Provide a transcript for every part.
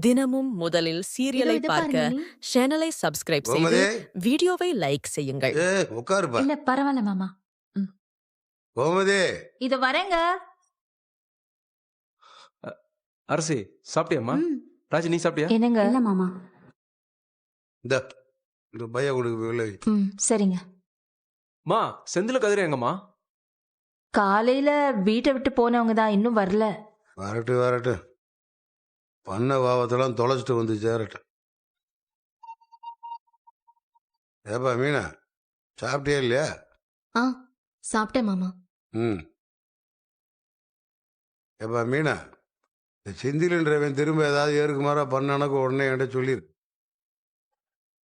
தினமும் முதலில் இதோ சீரியலை இத பார்க்க பாருங்க நீ. சேனலை சப்ஸ்கிரைப் செய்து கோமதி வீடியோவை லைக் செய்யுங்கள். உட்காருப்பா. இல்ல பரவாயில்ல மாமா. ம். கோமதி இதோ வரேங்க. அரசி சாப்பிட்டியாம்மா? ம். ராஜி நீ சாப்பிட்டியா? என்னங்க? இல்ல மாமா. இந்த இந்த பைய கொடுக்கு விலை. ம், சரிங்க. மா செந்தில கதிர எங்கம்மா? காலையில வீட்டை விட்டு போனவங்க தான் இன்னும் வரல. வரட்டும் பண்ண பாவத்தெல்லாம் தொலைச்சிட்டு வந்து சேரட்டும். ஏப்பா மீனா சாப்பிட்டியா இல்லையா? ஆ சாப்பிட்டேன் மாமா. ம். ஏப்பா மீனா, இந்த செந்தில்ன்றவன் திரும்ப ஏதாவது ஏறுக்குமாறா பண்ணானக்கு உடனே என்கிட்ட சொல்லிரு.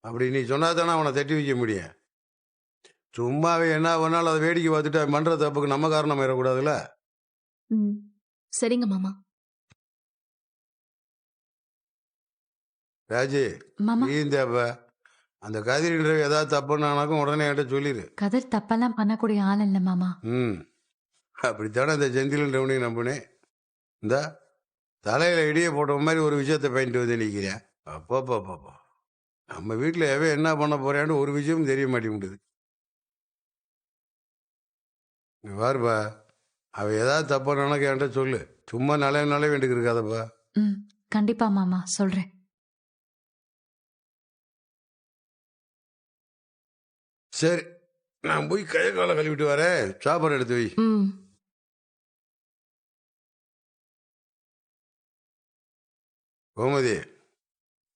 அப்படி நீ சொன்னா தானே அவனை தட்டி வைக்க முடியும். சும்மாவே என்ன பண்ணாலும் அதை வேடிக்கை பார்த்துட்டு அவன் பண்ற தப்புக்கு நம்ம காரணம் ஆயிடக்கூடாதுல்ல. ம் சரிங்க மாமா. ராஜி மாமா நீ இந்த அந்த கதிரின்றவன் ஏதாவது தப்புனானாக்கும் உடனே என்கிட்ட சொல்லிரு. கதிர் தப்பெல்லாம் பண்ணக்கூடிய ஆள் இல்ல மாமா. ம். அப்படித்தானே இந்த செந்தில்ன்றவனையும் நம்பினேன். இந்த தலையில இடிய போட்ட மாதிரி ஒரு விஷயத்தை பயந்துட்டு வந்து நிற்கிறேன். அப்பா நம்ம வீட்டில் எவன் என்ன பண்ண போறான்னு ஒரு விஷயமும் தெரிய மாட்டேங்குது. நீ பாருப்பா, அவ ஏதாவது தப்பா நினைக்க என்கிட்ட சொல்லு. சும்மா நல்ல வேண்டிக்கு இருக்காதப்பா. ம் கண்டிப்பா மாமா சொல்றேன். சரி, நான் போய் கையை காலை கழுவிட்டு வரேன். சாப்பாடு எடுத்து வை. ம் கோமதி,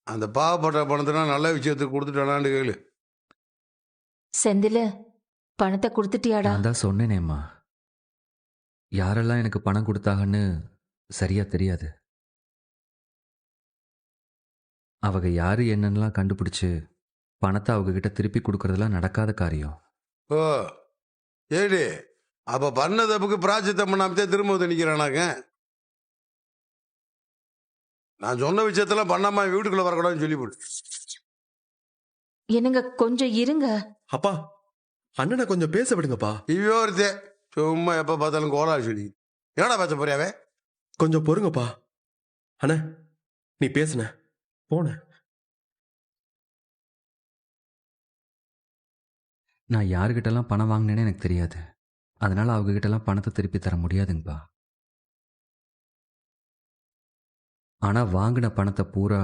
அந்த பாவப்பட்ட பணத்தினா நல்ல விஷயத்துக்கு கொடுத்துட்டானான்னு கேளு. செந்தில பணத்தை கொடுத்துட்டியாடா? நான் தான் சொன்னேனேம்மா, யாரெல்லாம் எனக்கு பணம் கொடுத்தாங்கன்னு சரியா தெரியாது. அவங்க யாரு என்னன்னெலாம் கண்டுபிடிச்சு பணத்தை அவங்க கிட்ட திருப்பி கொடுக்கறதெல்லாம் நடக்காத காரியம். ஓ ஏடி, அப்ப பண்ண தப்புக்கு பிராச்சித்தம் பண்ணாமத்தே திரும்ப வந்து நிக்கிறானாங்க. நான் சொன்ன விஷயத்தெல்லாம் பண்ணாம வீட்டுக்குள்ள வரக்கூடாதுன்னு சொல்லி போடு. என்னங்க கொஞ்சம் இருங்க. அப்பா அண்ணனை கொஞ்சம் பேச விடுங்கப்பா. இவ்வளோ ஒருத்தே சும்மா எப்ப பார்த்தாலும் கோலாறு சொல்லி என்னடா பேச போறியாவே? கொஞ்சம் பொறுங்கப்பா. அண்ணா நீ பேசுன போன. நான் யாருக்கிட்டலாம் பணம் வாங்கினேன்னு எனக்கு தெரியாது. அதனால அவங்க கிட்டலாம் பணத்தை திருப்பி தர முடியாதுங்கப்பா. ஆனால் வாங்கின பணத்தை பூரா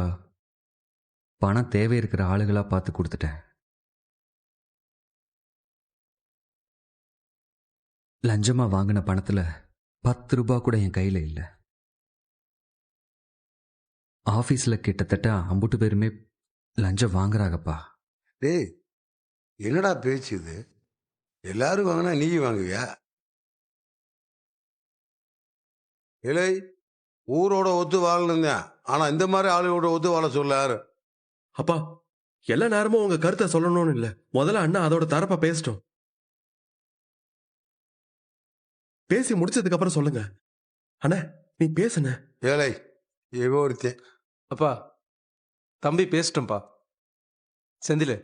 பணம் தேவை இருக்கிற ஆளுகளாக பார்த்து கொடுத்துட்டேன். லஞ்சமாக வாங்கின பணத்தில் 10 ரூபாய் கூட என் கையில் இல்லை. ஆஃபீஸில் கிட்டத்தட்ட 50 பேருமே லஞ்சம் வாங்குறாங்கப்பா. டேய், என்னடா பேச்சு இது? எல்லாரும் வாங்கினா நீ வாங்குவியா? இல்லை, ஊரோட ஒத்து வாழணும். ஆனா இந்த மாதிரி ஆளுகளோட ஒத்து வாழ சொல்ல யாரு? அப்பா எல்லா நேரமும் உங்க கருத்தை சொல்லணும்னு இல்ல, முதல்ல அண்ணா அதோட தரப்பா பேசட்டும். பேசி முடிச்சதுக்கு அப்புறம் சொல்லுங்க. அண்ணா நீ பேசுன. ஏழை இவ ஒருத்தே. அப்பா தம்பி பேசிட்டோம்ப்பா. செந்தில்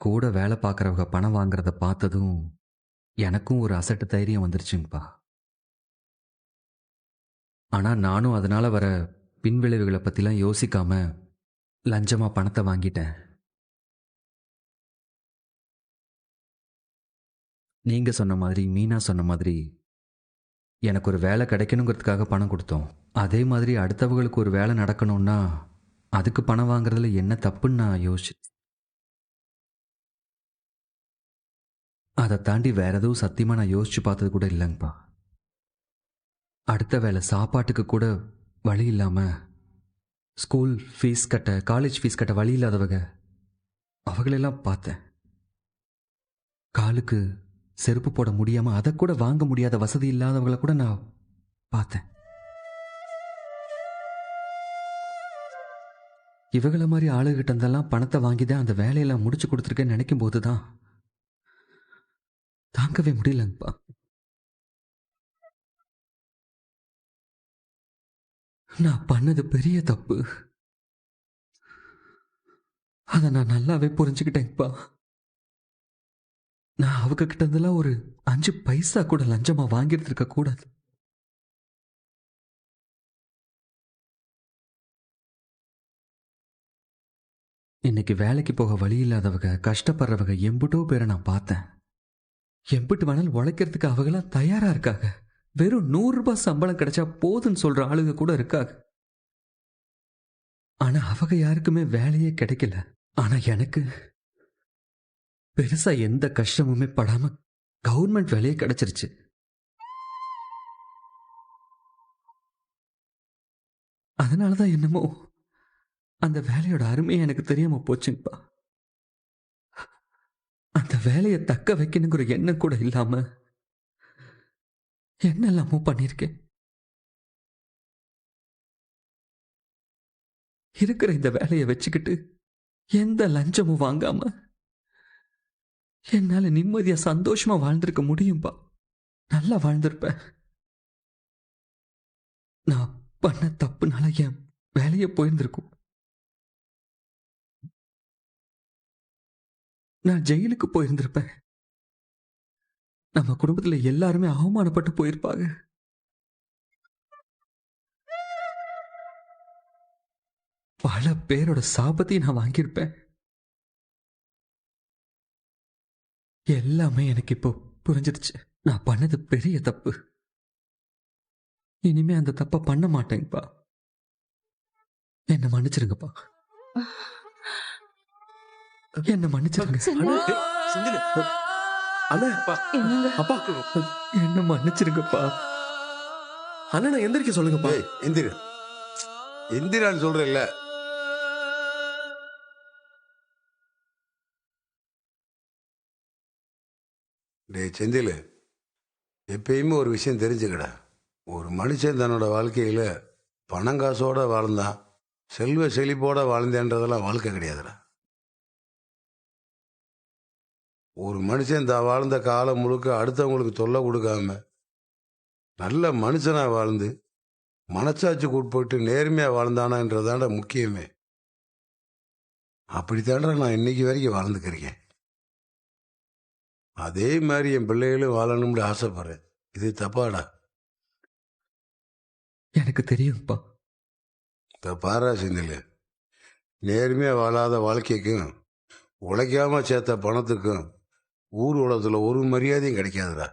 கூட வேலை பார்க்குறவங்க பணம் வாங்குறத பார்த்ததும் எனக்கும் ஒரு அசட்டு தைரியம் வந்துருச்சுங்கப்பா. ஆனால் நானும் அதனால் வர பின்விளைவுகளை பற்றிலாம் யோசிக்காம லஞ்சமாக பணத்தை வாங்கிட்டேன். நீங்கள் சொன்ன மாதிரி, மீனா சொன்ன மாதிரி எனக்கு ஒரு வேலை கிடைக்கணுங்கிறதுக்காக பணம் கொடுத்தோம். அதே மாதிரி அடுத்தவங்களுக்கு ஒரு வேலை நடக்கணும்னா அதுக்கு பணம் வாங்குறதுல என்ன தப்புன்னு நான் யோசிச்சு, அதை தாண்டி வேற எதுவும் சத்தியமாக நான் யோசிச்சு பார்த்தது கூட இல்லைங்கப்பா. அடுத்த வேலை சாப்பாட்டுக்கு கூட வழி இல்லாமல், ஸ்கூல் ஃபீஸ் கட்ட, காலேஜ் ஃபீஸ் கட்ட வழி இல்லாதவங்க அவங்களெல்லாம் பார்த்தேன். காலுக்கு செருப்பு போட முடியாமல் அதை கூட வாங்க முடியாத வசதி இல்லாதவங்களை கூட நான் பார்த்தேன். இவங்கள மாதிரி ஆளுகிட்ட இருந்தெல்லாம் பணத்தை வாங்கி தான் அந்த வேலையெல்லாம் முடிச்சு கொடுத்துருக்கேன்னு நினைக்கும் போது தான் தாங்கவே முடியலங்கப்பா. நான் பண்ணது பெரிய தப்பு. அதை நான் நல்லாவே புரிஞ்சுக்கிட்டேங்கப்பா. நான் அவங்க கிட்ட இருந்தெல்லாம் ஒரு 5 பைசா கூட லஞ்சமா வாங்கிட்டு இருக்க கூடாது. இன்னைக்கு வேலைக்கு போக வழி இல்லாதவங்க, கஷ்டப்படுறவங்க எம்புட்டோ பேரை நான் பார்த்தேன். எம்பிட்டு வேணாலும் உழைக்கிறதுக்கு அவங்களாம் தயாரா இருக்காங்க. வெறும் 100 ரூபாய் சம்பளம் கிடைச்சா போதுன்னு சொல்ற ஆளுங்க கூட இருக்காங்க. ஆனா அவங்க யாருக்குமே வேலையே கிடைக்கல. ஆனா எனக்கு பெருசா எந்த கஷ்டமுமே படாம கவர்மெண்ட் வேலையே கிடைச்சிருச்சு. அதனாலதான் என்னமோ அந்த வேலையோட அருமையை எனக்கு தெரியாம போச்சுங்கப்பா. அந்த வேலையை தக்க வைக்கணுங்கிற எண்ணம் கூட இல்லாம என்னெல்லாமோ பண்ணிருக்கேன். இருக்கிற இந்த வேலையை வச்சுக்கிட்டு எந்த லஞ்சமும் வாங்காம என்னால நிம்மதியா சந்தோஷமா வாழ்ந்திருக்க முடியும்பா. நல்லா வாழ்ந்திருப்பேன். நான் பண்ண தப்புனால என் வேலையை போயிருந்திருக்கும். நான் ஜெயிலுக்கு போயிருந்திருப்பேன். நம்ம குடும்பத்துல எல்லாருமே அவமானப்பட்டு போயிருப்பாங்க. பல பேரோட சாபத்தையும் நான் வாங்கியிருப்பேன். எல்லாமே எனக்கு இப்போ புரிஞ்சிருச்சு. நான் பண்ணது பெரிய தப்பு. இனிமே அந்த தப்பை பண்ண மாட்டேங்கப்பா. என்ன மன்னிச்சிருங்கப்பா. என்ன மன்னிச்சிருங்க. செந்தில் அண்ணா, அப்பா என்னங்க? அப்பா, என்ன மன்னிச்சிருங்கப்பா. அண்ணனை எந்திரிக்க சொல்லுங்கப்பா. ஏய் எந்திரு, எந்திரான்னு சொல்றேன்ல. டேய் செந்தில், எப்பயுமே ஒரு விஷயம் தெரிஞ்சுக்கடா. ஒரு மனுஷன் தன்னோட வாழ்க்கையில பணங்காசோட வாழ்ந்தான், செல்வ செழிப்போட வாழ்ந்தேன்றதெல்லாம் வாழ்க்கை கிடையாதுடா. ஒரு மனுஷன் தான் வாழ்ந்த காலம் முழுக்க அடுத்தவங்களுக்கு தொல்லை கொடுக்காம நல்ல மனுஷனா வாழ்ந்து மனசாட்சிக்கு உட்பட்டு நேர்மையா வாழ்ந்தானான்றதாண்ட முக்கியமே. அப்படித்தாண்டா நான் இன்னைக்கு வரைக்கும் வாழ்ந்துக்கிறேன். அதே மாதிரி என் பிள்ளைகளும் வாழணும்னு ஆசைப்படுறேன். இது தப்பாடா? எனக்கு தெரியும்ப்பா. இப்போ பாரா செந்தில், நேர்மையா வாழாத வாழ்க்கைக்கும் உழைக்காம சேர்த்த பணத்துக்கும் ஊர் உலகத்துல ஒரு மரியாதையும் கிடைக்காதுடா.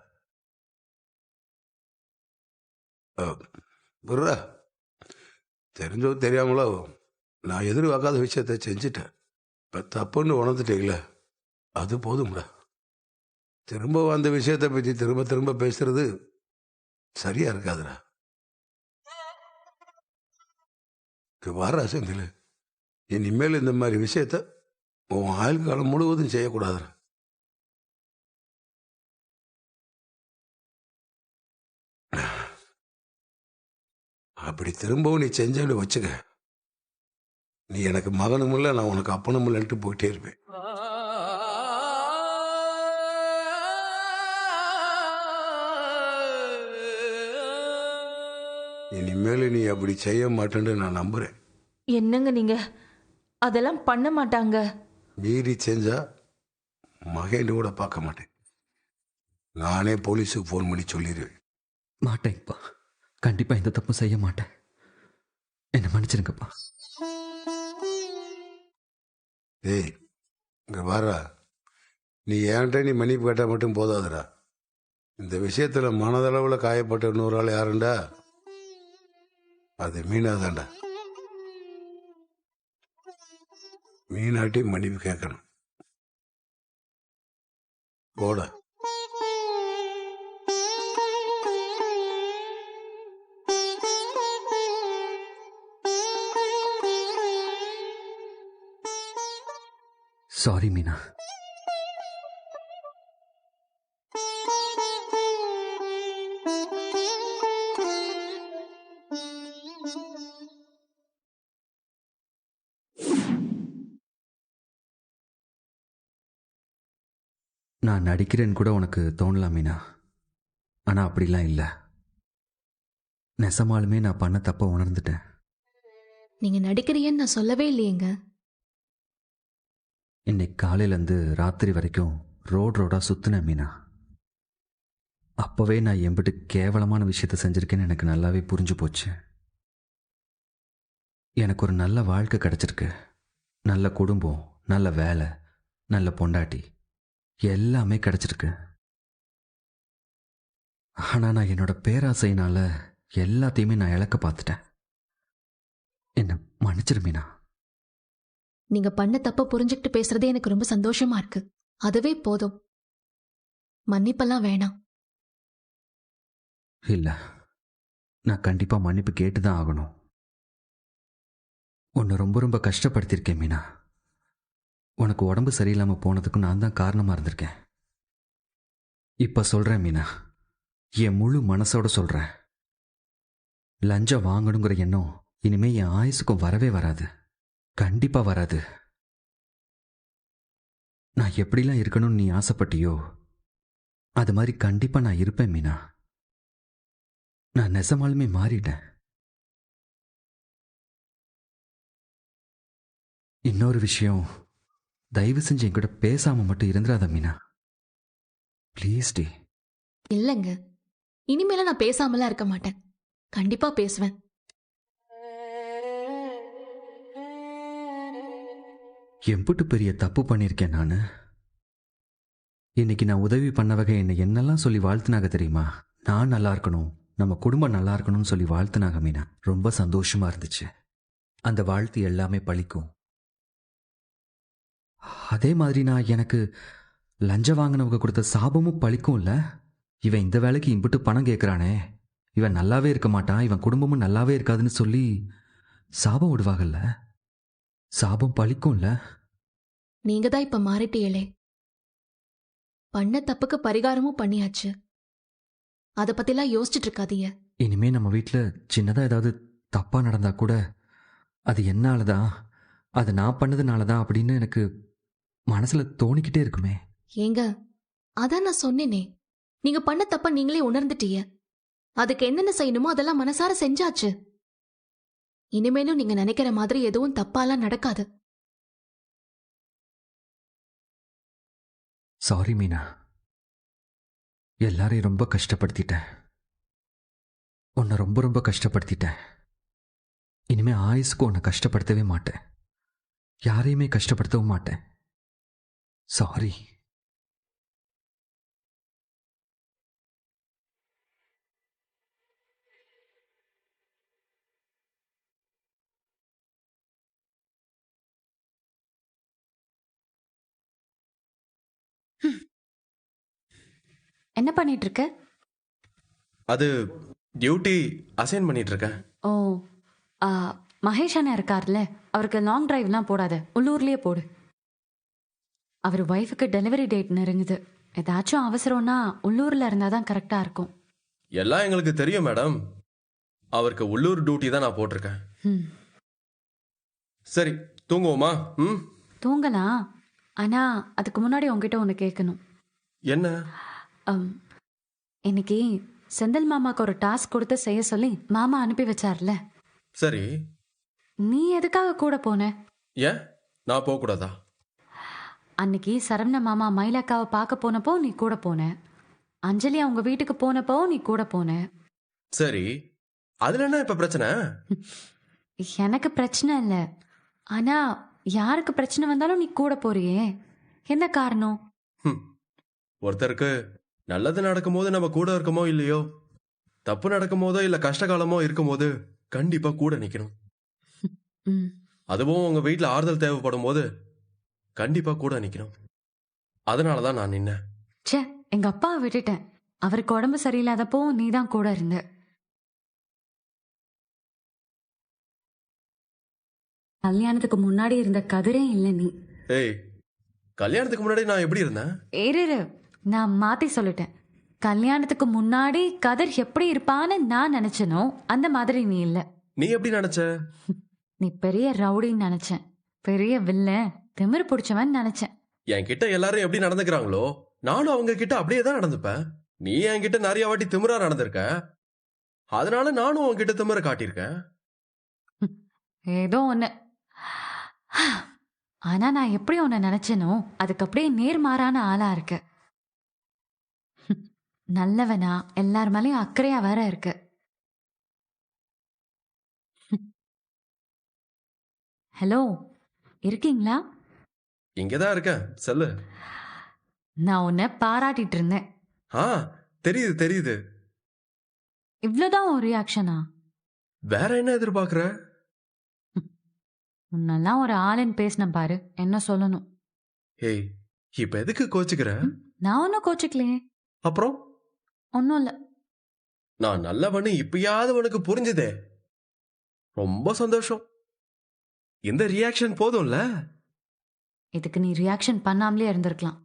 புரியுதா? தெரிஞ்சோ தெரியாமலோ நான் எதிர்பார்க்காத விஷயத்த செஞ்சுட்டேன். இப்போ தப்புன்னு உணர்ந்துட்டீங்கள, அது போதும்டா. திரும்ப அந்த விஷயத்தை பற்றி திரும்ப திரும்ப பேசுறது சரியா இருக்காதுடா. வாரா செந்தில், இனிமேல் இந்த மாதிரி விஷயத்த உன் ஆயுள் காலம் முழுவதும் செய்யக்கூடாதுடா. அப்படி திரும்பவும் நீ செஞ்சேன்னு வச்சுக்க, நீ எனக்கு மகனும் இல்லை, நான் உனக்கு அப்பனும் இல்லைன்ட்டு போயிட்டே இருப்பேன். இனிமேல் நீ அப்படி செய்ய மாட்டேன்னு நான் நம்புறேன். என்னங்க நீங்க? அதெல்லாம் பண்ண மாட்டாங்க. மீறி செஞ்சா மகேன்னு கூட பார்க்க மாட்டேன். நானே போலீஸுக்கு ஃபோன் பண்ணி சொல்லிடுவேன். மாட்டேங்கப்பா. கண்டிப்பா இந்த தப்பு செய்ய மாட்டேன். என்ன மன்னிச்சிருங்கப்பா. ஏய் இங்க வாரா, நீ ஏன்ட்ட நீ மன்னிப்பு கேட்டால் மட்டும் போதாதுடா. இந்த விஷயத்துல மனதளவில் காயப்பட்ட இன்னொரு ஆள் யாருண்டா? அது மீனாதான்டா. மீனாட்டி மன்னிப்பு கேட்கணும். போட சாரி மீனா. நான் நடிக்கிறேன்னு கூட உனக்கு தோணலாம் மீனா. ஆனால் அப்படிலாம் இல்லை. நெசமாலுமே நான் பண்ண தப்ப உணர்ந்துட்டேன். நீங்க நடிக்கிறீங்கன்னு நான் சொல்லவே இல்லையேங்க. இன்னைக்கு காலையிலேருந்து ராத்திரி வரைக்கும் ரோடா சுற்றினேன் மீனா. அப்போவே நான் எம்பிட்டு கேவலமான விஷயத்த செஞ்சுருக்கேன்னு எனக்கு நல்லாவே புரிஞ்சு போச்சு. எனக்கு ஒரு நல்ல வாழ்க்கை கிடைச்சிருக்கு, நல்ல குடும்பம், நல்ல வேலை, நல்ல பொண்டாட்டி எல்லாமே கிடைச்சிருக்கு. ஆனால் நான் என்னோட பேராசையினால எல்லாத்தையுமே நான் இழக்க பார்த்துட்டேன். என்ன மன்னிச்சிரு மீனா. நீங்க பண்ண தப்ப புரிஞ்சுக்கிட்டு பேசுறதே எனக்கு ரொம்ப சந்தோஷமா இருக்கு. அதுவே போதும். மன்னிப்பெல்லாம் வேணாம். இல்லை, நான் கண்டிப்பாக மன்னிப்பு கேட்டு தான் ஆகணும். உன்னை ரொம்ப ரொம்ப கஷ்டப்படுத்தியிருக்கேன் மீனா. உனக்கு உடம்பு சரியில்லாமல் போனதுக்கு நான் தான் காரணமாக இருந்திருக்கேன். இப்போ சொல்கிறேன் மீனா, என் முழு மனசோட சொல்கிறேன். லஞ்சம் வாங்கணுங்கிற எண்ணம் இனிமே என் ஆயுசுக்கும் வரவே வராது. கண்டிப்பாக வராது. நான் எப்படிலாம் இருக்கணும்னு நீ ஆசைப்பட்டியோ அது மாதிரி கண்டிப்பாக நான் இருப்பேன் மீனா. நான் நெசமாலுமே மாறிட்டேன். இன்னொரு விஷயம், தயவு செஞ்சு என்கிட்ட பேசாம மட்டும் இருந்துடாத மீனா. Please D. இல்லைங்க, இனிமேல நான் பேசாமலாம் இருக்க மாட்டேன். கண்டிப்பா பேசுவேன். எம்புட்டு பெரிய தப்பு பண்ணியிருக்கேன் நான். இன்னைக்கு நான் உதவி பண்ண வகை என்னை என்னெல்லாம் சொல்லி வாழ்த்துனாங்க தெரியுமா? நான் நல்லா இருக்கணும், நம்ம குடும்பம் நல்லா இருக்கணும்னு சொல்லி வாழ்த்துனாங்க மீனா. ரொம்ப சந்தோஷமா இருந்துச்சு. அந்த வாழ்த்து எல்லாமே பழிக்கும். அதே மாதிரி நான் எனக்கு லஞ்சம் வாங்கினவங்க கொடுத்த சாபமும் பழிக்கும்ல. இவன் இந்த வேலைக்கு இம்புட்டு பணம் கேட்குறானே, இவன் நல்லாவே இருக்க மாட்டான், இவன் குடும்பமும் நல்லாவே இருக்காதுன்னு சொல்லி சாபம் விடுவாங்கல்ல. சாபம் பழிக்கும்ல. நீங்க தான் இப்ப மாறிட்டீங்களே. பண்ண தப்புக்கு பரிகாரமும் பண்ணியாச்சு. அத பத்திலாம் யோசிச்சுட்டு இருக்காதீங்க. இனிமே நம்ம வீட்டில் சின்னதாக ஏதாவது தப்பாக நடந்தா கூட அது என்னாலதான், அது நான் பண்ணதுனால தான் அப்படின்னு எனக்கு மனசில் தோணிக்கிட்டே இருக்குமே. ஏங்க, அதான் நான் சொன்னேனே, நீங்க பண்ண தப்ப நீங்களே உணர்ந்துட்டீங்க. அதுக்கு என்னென்ன செய்யணுமோ அதெல்லாம் மனசார செஞ்சாச்சு. இனிமேலும் நீங்க நினைக்கிற மாதிரி எதுவும் தப்பாலாம் நடக்காது. சாரி மீனா, எல்லாரையும் ரொம்ப கஷ்டப்படுத்திட்டேன். உன்னை ரொம்ப ரொம்ப கஷ்டப்படுத்திட்டேன். இனிமே ஆயுசுக்கு உன்னை கஷ்டப்படுத்தவே மாட்டேன், யாரையுமே கஷ்டப்படுத்தவும் மாட்டேன். சாரி. என்ன பண்ணிட்டு இருக்க? அது டியூட்டி அசைன் பண்ணிட்டு இருக்கேன். ஓ, ஆ, மகேஷ் அண்ணா இருக்கார்ல, அவருக்கு லாங் டிரைவ்லாம் போடாத, உள்ளூர்லயே போடு. அவர் ஒய்ஃபுக்கு டெலிவரி டேட் நெருங்குது. ஏதாச்சும் அவசரம்னா உள்ளூர்ல இருந்தாதான் கரெக்டா இருக்கும். எல்லாம் எங்களுக்கு தெரியும் மேடம். அவருக்கு உள்ளூர் டியூட்டி தான் நான் போட்டிருக்கேன். ம், சரி, தூங்குவோமா? ம், தூங்கலாம். ஆனா அதுக்கு முன்னாடி உங்ககிட்ட ஒன்று கேட்கணும். என்ன? இன்னைக்கு செந்தில் மாமாக்கு ஒரு டாஸ்க் கொடுத்து செய்ய சொல்லி மாமா அனுப்பி வச்சார்ல, சரி, நீ எதுக்காக கூட போன? ஏன் நான் போக கூடாதா? அன்னைக்கு சரவண மாமா மயிலக்காவை பார்க்க போனப்போ நீ கூட போன, அஞ்சலி அவங்க வீட்டுக்கு போனப்போ நீ கூட போன. சரி, அதுல என்ன இப்ப பிரச்சனை? எனக்கு பிரச்சனை இல்லை, ஆனா யாருக்கு பிரச்சனை வந்தாலும் நீ கூட போறியே, என்ன காரணம்? ஒருத்தருக்கு நல்லது நடக்கும் போது நம்ம கூட இருக்கமோ இல்லையோ, தப்பு நடக்கும் போதோ இல்ல கஷ்ட காலமோ இருக்கும் போது கண்டிப்பா கூட நிக்கணும். ம், அதுவும் உங்க வீட்டுல ஆறுதல் தேவைப்படும் போது கண்டிப்பா கூட நிக்கணும். அதனாலதான் நான் நின்னேன். ச்சே, எங்க அப்பாவை விட்டுட்டேன். அவருக்கு உடம்பு சரியில்லாதப்போ நீ தான் கூட இருந்த. கல்யாணத்துக்கு முன்னாடி இருந்த கதிரே இல்ல நீ. ஏய், கல்யாணத்துக்கு முன்னாடி நான் எப்படி இருந்தேன்? ஏறு, நான் மாத்தி சொல்லிட்டேன். கல்யாணத்துக்கு முன்னாடி கதிர் எப்படி இருப்பான்னு நான் நினைச்சனோ அந்த மாதிரி நீ இல்ல. நீ எப்படி நினைச்ச? நீ பெரிய ரவுடின்னு நினைச்சேன், பெரிய வில்லன், திமிரு பிடிச்சவன் நினைச்சேன். என் கிட்ட எல்லாரும் எப்படி நடந்துக்கிறாங்களோ நானும் அவங்க கிட்ட அப்படியே தான் நடந்துப்பேன். நீ என்கிட்ட நிறைய வாட்டி திமிரா நடந்திருக்க, அதனால நானும் உன்கிட்ட திமிர காட்டியிருக்கேன். ஏதோ ஒண்ணு. ஆனா நான் எப்படி உன்னை நினைச்சனோ அதுக்கு அப்படியே நேர்மாறான ஆளா இருக்க. நல்லவனா, எல்லார் மேலயும் அக்கறையா வேற இருக்கு. ஹலோ, இருக்கீங்களா? இங்கதான் இருக்கேன், சொல்லு. நான் உன்னை பாராட்டிட்டு இருந்தேன். ஆ, தெரியுது தெரியுது. இவ்வளவுதான் ஒரு ரியாக்ஷனா? வேற என்ன எதிர்பார்க்கற? முன்னெல்லாம் ஒரு ஆளுன்னு பேசின பாரு, என்ன சொல்லணும்? ஏய், இப்ப எதுக்கு கோச்சுக்கிற? நான் ஒன்னும் கோச்சுக்கலையே. அப்புறம் ஒன்னும் இல்ல. நான் நல்லவனு இப்பயாவது உனக்கு புரிஞ்சுதே, ரொம்ப சந்தோஷம். இந்த ரியாக்ஷன் போதும்ல. இதுக்கு நீ ரியாக்ஷன் பண்ணாமலே இருந்திருக்கலாம்.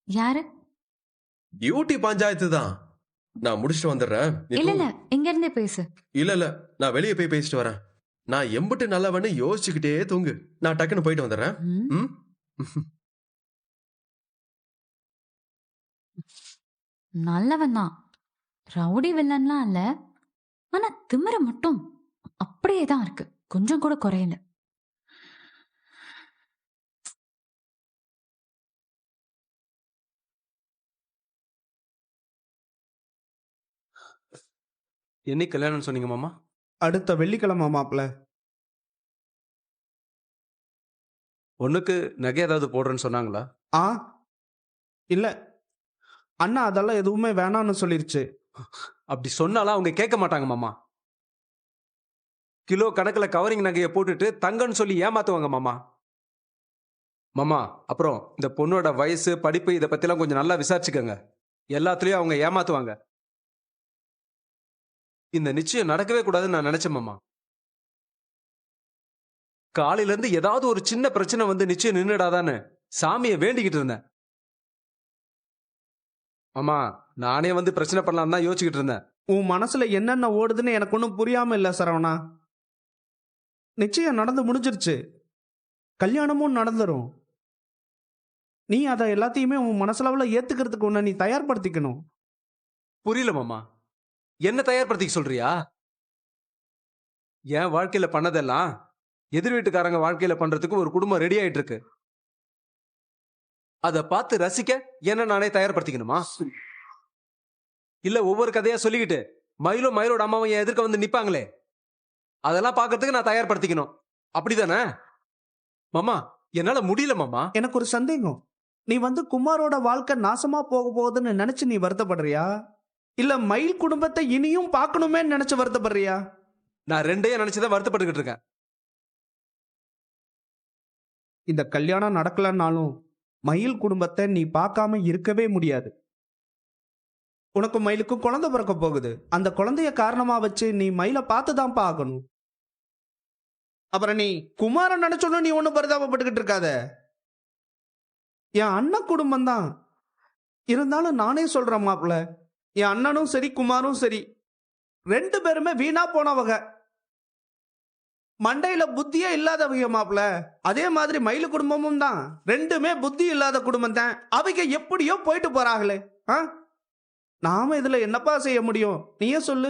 யாரு? டியூட்டி பஞ்சாயத்து தான். நான் முடிச்சுட்டு வந்துடுறேன். நீ இல்ல தூங்கு. இல்ல, இங்க இருந்தே பேசு. இல்ல நான் வெளியே போய் பேசிட்டு வரேன். நான் எம்பிட்டு நல்லவன்னு யோசிச்சுக்கிட்டே தூங்கு. நான் டக்குன்னு போயிட்டு வந்துடுறேன். ம்? ம்? நல்லவன் தான், ரவுடி வில்லன்லாம் இல்ல. ஆனா திமிர மட்டும் அப்படியே தான் இருக்கு, கொஞ்சம் கூட குறையல. என்னைக்கு கல்யாணம்னு சொன்னீங்க மாமா? அடுத்த வெள்ளிக்கிழமை மாப்பிள்ள. ஒண்ணுக்கு நகை ஏதாவது போடுறேன்னு சொன்னாங்களா? ஆ இல்ல, அண்ணா அதெல்லாம் எதுவுமே வேணான்னு சொல்லிருச்சு. அப்படி சொன்னாலும் அவங்க கேட்க மாட்டாங்க மாமா. கிலோ கணக்கில் கவரிங் நகையை போட்டுட்டு தங்கன்னு சொல்லி ஏமாத்துவாங்க மாமா. மாமா, அப்புறம் இந்த பொண்ணோட வயசு, படிப்பு, இதை பத்திலாம் கொஞ்சம் நல்லா விசாரிச்சுக்கோங்க. எல்லாத்துலயும் அவங்க ஏமாத்துவாங்க. இந்த நிச்சயம் நடக்கவே கூடாதுன்னு நான் நினைச்சேன் மாமா. காலையில இருந்து ஏதாவது ஒரு சின்ன பிரச்சனை வந்து நிச்சயம் நின்னுடாதான்னு சாமியை வேண்டிக்கிட்டு இருந்தேன். ஆமா, நானே வந்து பிரச்சனை பண்ணலாம் தான் யோசிச்சுக்கிட்டு இருந்தேன். உன் மனசுல என்னென்ன ஓடுதுன்னு எனக்கு ஒன்றும் புரியாம இல்ல சரவணா. நிச்சயம் நடந்து முடிஞ்சிருச்சு, கல்யாணமும் நடந்துரும். நீ அதை எல்லாத்தையுமே உன் மனசுலவுல ஏத்துக்கிறதுக்கு உன்னை நீ தயார்படுத்திக்கணும். புரியல மாமா, என்ன தயார்படுத்திக்க சொல்றியா? என் வாழ்க்கையில பண்ணதெல்லாம் எதிர் வீட்டுக்காரங்க வாழ்க்கையில பண்றதுக்கு ஒரு குடும்பம் ரெடி ஆயிட்டு இருக்கு. அதை பார்த்து ரசிக்க என்ன நானே தயார்படுத்திக்கணுமா? இல்ல ஒவ்வொரு கதையா சொல்லிக்கிட்டு மயிலோட அம்மாவும் என் எதிர்க்க வந்து நிப்பாங்களே, அதெல்லாம் பார்க்கறதுக்கு நான் தயார்படுத்திக்கணும், அப்படிதானே மாமா? என்னால முடியல மாமா. எனக்கு ஒரு சந்தேகம். நீ வந்து குமாரோட வாழ்க்கை நாசமா போக போகுதுன்னு நினைச்சு நீ வருத்தப்படுறியா, இல்ல மயில் குடும்பத்தை இனியும் பார்க்கணுமே நினைச்சு வருத்தப்படுறியா? நான் ரெண்டையும் நினைச்சுதான் வருத்தப்பட்டுக்கிட்டு இருக்கேன். இந்த கல்யாணம் நடக்கலன்னாலும் மயில் குடும்பத்தை நீ பார்க்காம இருக்கவே முடியாது. உனக்கு மயிலுக்கும் குழந்தை பிறக்க போகுது. அந்த குழந்தைய காரணமா வச்சு நீ மயிலை பார்த்து தான் பார்க்கணும். அப்புறம் நீ குமாரன் நினைச்சோன்னு நீ ஒன்னும் பரிதாபப்பட்டுக்கிட்டு இருக்காத. என் அண்ணன் குடும்பம் தான் இருந்தாலும் நானே சொல்றேன் மாப்பிள்ள, என் அண்ணனும் சரி குமாரும் சரி ரெண்டு பேருமே வீணா போனவங்க, மண்டையில புத்தியே இல்லாதவங்க மாப்பிள்ள. அதே மாதிரி மயிலு குடும்பமும் தான், ரெண்டுமே புத்தி இல்லாத குடும்பம் தான். அவங்க எப்படியோ போயிட்டு போறாங்களே. நாம இதுல என்னப்பா செய்ய முடியும், நீயே சொல்லு.